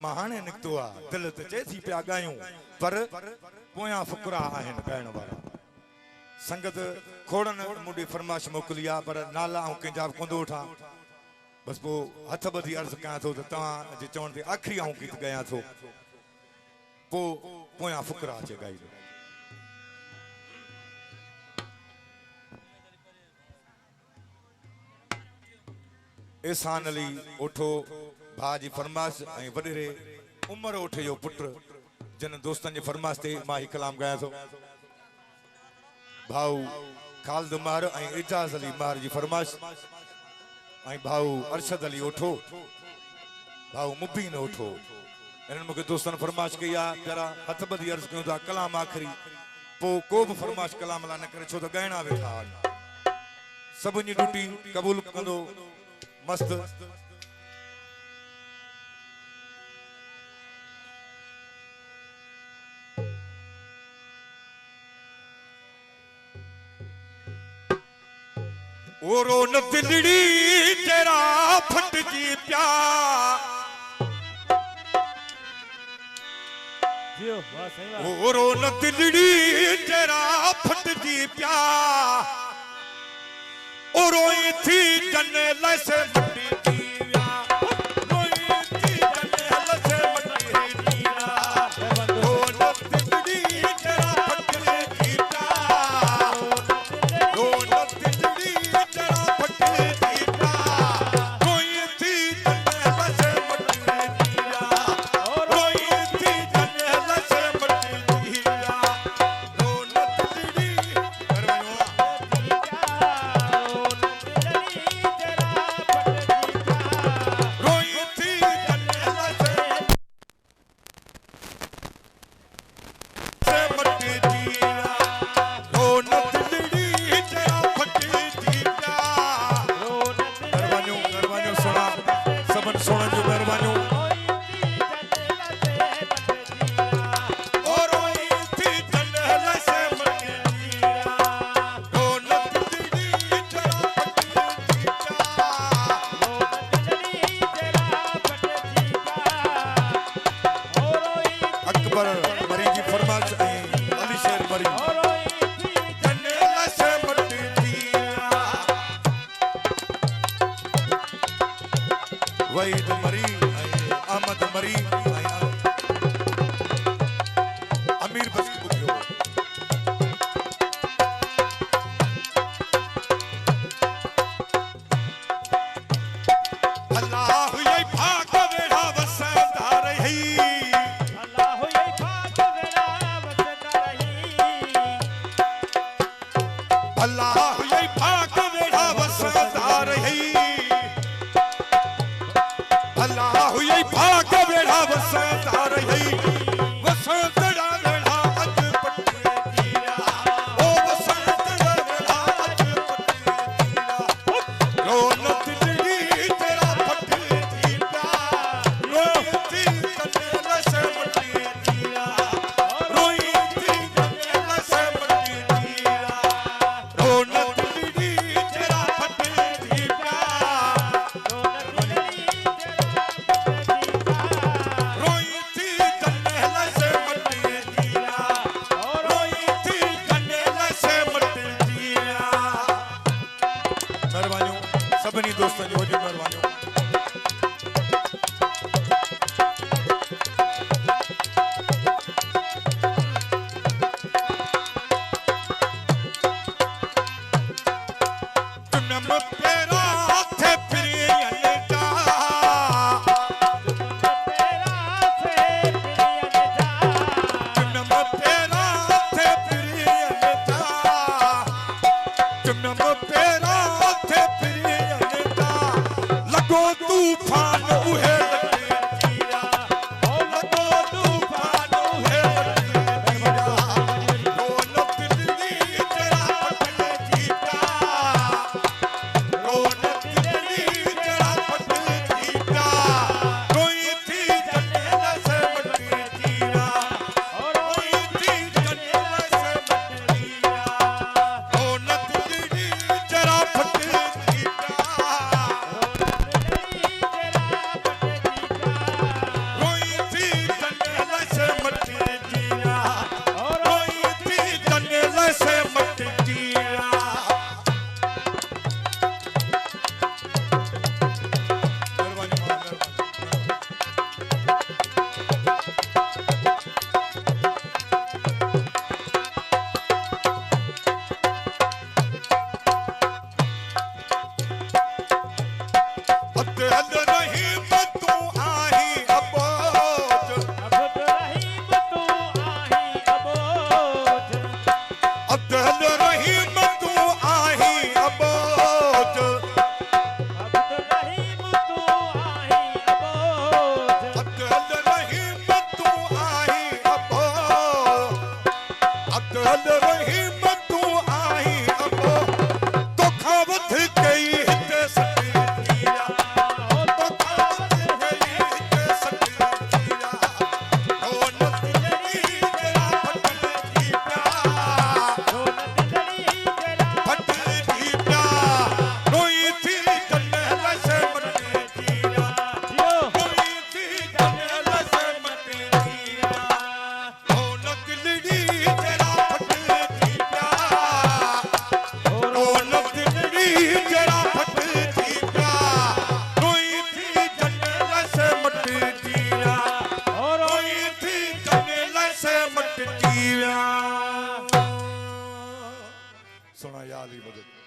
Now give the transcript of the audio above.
महाने निकतो आ दिल ते चे थी पिया गायूं पर पोयां फुकरा आहिन गायण वाला संगत खोड़न मुंडी फरमाश मोकली आ पर नाला ऐं कंहिंजा कोंदो उठा बस पो हथ बधी अर्ज कयां थो त तव्हां जे चवण ते आखिरी आऊं गीत गायां थो पो पोयां फुकरा अचे गाई एहसान अली उठो भा जी फरमाश ऐं वॾेरे उमर उठे जो पुट जिन दोस्तन जे फरमाश ते मां ही कलाम गायां थो भाऊ खालिद मार ऐं एजाज अली मार जी फरमाश ऐं भाऊ अरशद अली उठो भाऊ मुबीन उठो इन्हनि मूंखे दोस्तन फरमाश कई आहे जरा हथ ॿधी अर्ज़ कयूं था कलाम आख़िरी पोइ को बि फरमाश कलाम लाइ न करे छो त ॻाइणा वेठा सभिनी ड्यूटी क़बूल कंदो मस्त ओरो न दिलड़ी तेरा फट जी प्या ओरो न दिलड़ी तेरा फट जी प्या ओरो थी जने लसे मटी दिया रोई थी जने लसे मटी दिया ओ न दिलड़ी तेरा फट जी प्या ओ न दिलड़ी तेरा फट जी प्या रोई थी जने लसे मटी दिया रोई थी जने लसे मटी दिया ओ न दिलड़ी वहीद मरी अहमद मरी अमीर बस की बुक हो अल्लाह ये भाग वेड़ा वसंदा रही अल्लाह ये भाग वेड़ा वसंदा रही अल्लाह ये भाग वेड़ा वसंदा रही अल्लाह ये भाग वेड़ा वसंदा रही वसंदा वेड़ा अज पट्टी दिया ओ वसंदा वेड़ा अज पट्टी दिया रोन दिलड़ी तेरा पट्टी दिया रोई थी जने लसे पट्टी दिया रोई थी जने लसे पट्टी दिया रोन दिलड़ी तेरा पट्टी दिया रोन दिलड़ी मदद।